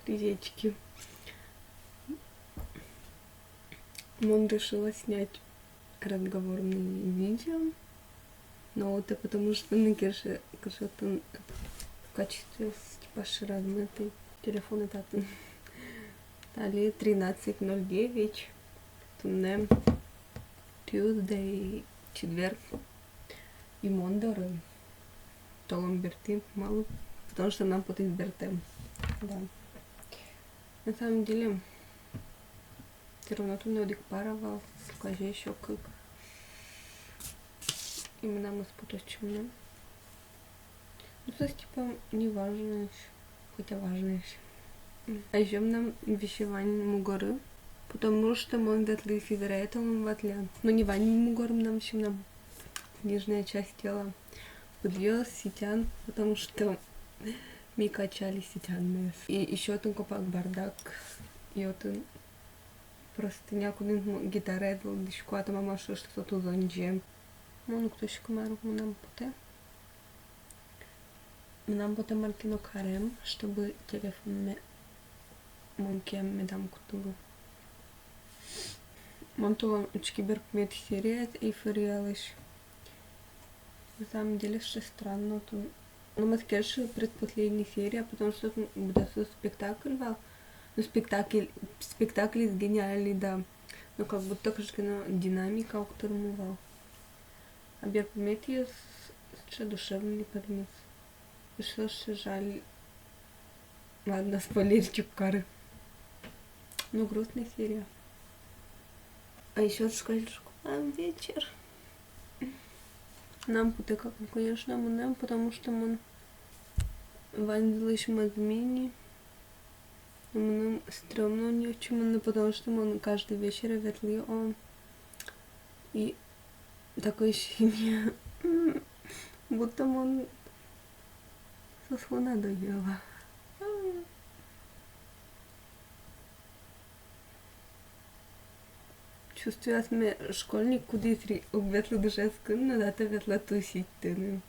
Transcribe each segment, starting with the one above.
Приветики. Мон решила снять разговорные видео, но это потому что на кеше в качестве типа размытый телефон это дали 13:09 тунне Tuesday четверг и Мондоры толом берти мало, потому что нам потом бертем. Да. На самом деле все равно тут не паровал, скажи еще как именно мы спуточим. Ну, то есть, типа, не важно еще, хотя важно еще. А еще нам вещевание мугоры, потому что мы датли фидеретом в атле. Но не вани мугором нам еще нам нижняя часть тела подвел сетян, потому что мы качали сетянные. И еще один копак бардак, и вот он просто някуда гитара едва дишко, а мама что тут зонджем. Ну, кто еще комару нам поте. Нам потом Мартину Карем, чтобы телефон монкем медам кутуру. Монтова учкибер мед серия и фериалыш. На самом деле, что странно, то ну, мы скажем предпоследняя серия, потому что будет спектакль вал. Ну, спектакль гениальный, да. Но как будто такая динамика, у которой мы вал. А берпметье с душевный предмет. Что ж жаль. Ладно, спойлерчик кары. Ну, грустная серия. А еще скажешь, вечер. Нам потекал, конечно, мы нам, потому что мы ванзлыш мазмини. Мы стрёмно не очень, потому что мы каждый вечер ветли он. И такое ощущение, будто он со слона доела. Чувствую, что мы школьник, куда ветли душе скинно, да то ветла тусить ты.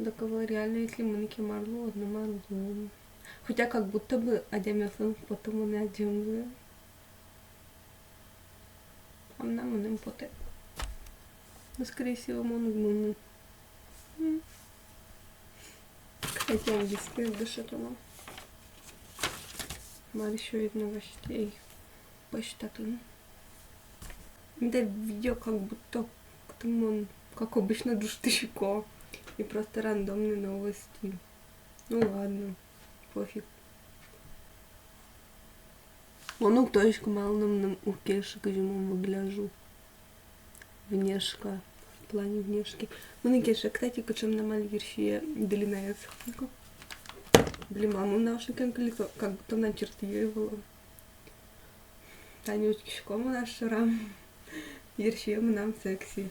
Такого реально, если мы не кемарлу, одно марлу. Хотя как будто бы одемясын, потом он и одемлю. А нам он им поте. Но скорее всего он. Кстати, он дисплей душе дома. Мар еще из новостей. Посчитать. Да видео как будто он, как обычно, душтыщико. И просто рандомные новости. Ну ладно, пофиг. Ну точка мало нам у Кеши, кожему выгляжу. Внешка. В плане внешки. Ну Кеша, кстати, качем на мальвиршие длинная схватка. Блин, маму наушники как будто начертила. Танючки шкому наш шрам. Вершим нам секси.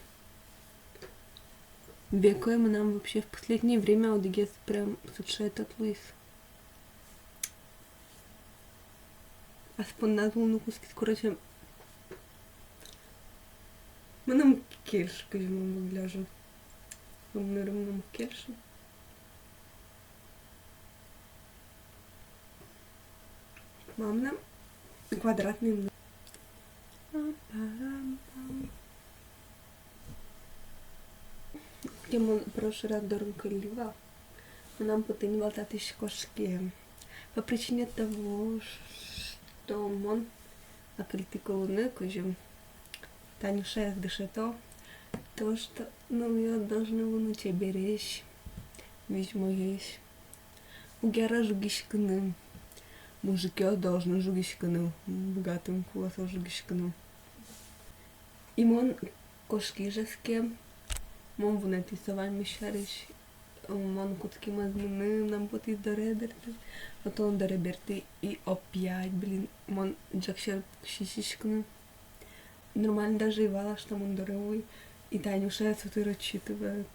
Бекаем нам вообще в последнее время одегес прям сучай этот Луис. А спонназму ну куски короче. Мы нам кельш, кожему выгляжу. Мы нам кельш. Мам нам квадратный. Тему прошлый раз дорого лива. Нам потеневал татыш кошки. По причине того, что он окритикувал кожем. Танюша дышето. То, что ну я должна на тебе речь. Ведь моешь. У гера жугишканы. Мужики должны жугишканы. Богатым куласом жугишканы. И мон кошки же с кем. Мон в написывании мешариш. Мон кутки мазмины нам поти доредерти. Потом дореберти и опять, блин, мон джакшер шишишканы. Нормально даже ивала, что мон дорогой. И Танюша это рассчитывает.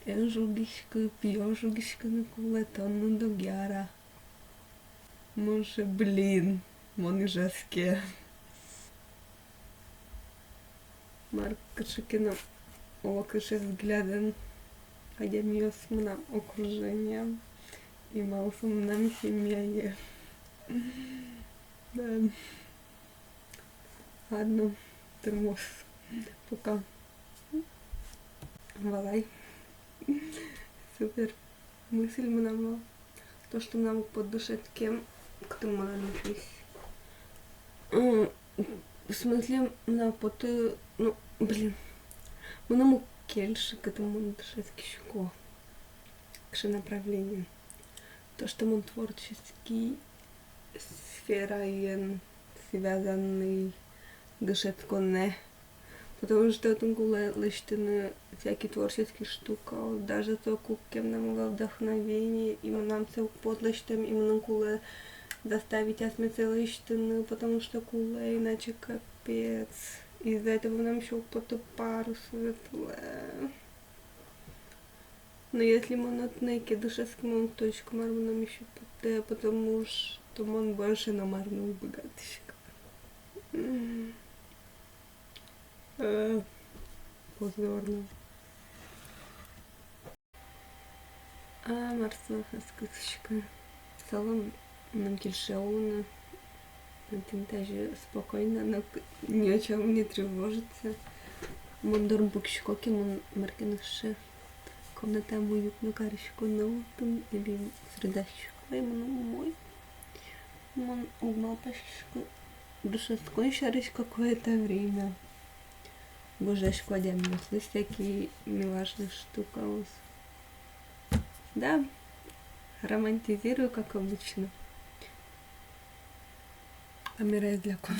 Я жугишка, пью жугишка на кулетон до гяра. Може, блин, мон и жаске. Марка Шикина окружает взглядом, ходя с окружением. и малосом нам семья. Да. Ладно, тормоз. Пока. Валай. Супер. Мысль мы нам то, что нам по душе таким, кто мы научились. В смысле, на поты, ну, блин. Мы нам кельши к этому душевски щеко. К направлению. То, что он творческий сфера и связанный душевко не. Потому что это лиштины всякие творческие штуки, даже то, кем нам вдохновение, и мы нам все подлыштим, и мы нам куле заставить осмыться лиштины, потому что куле иначе капец. Из-за этого нам еще кто-то пару светлое. Но если мы на тнеке душевскому точку нам еще поте, потому что он больше намарнул богатышка. Позорно. Марсоха скидочка. Салон нам кельшауна. Тим даже спокойно, но ни о чем не тревожится. Мондорм букшкоки, мон маркинуше. Комната уютно каришко наутун или средащик. Мой. Мон угмалташко. Душевской шаришь какое-то время. Божешко одемнусь, всякие неважные штуки. Да, романтизирую, как обычно. Амира для кона.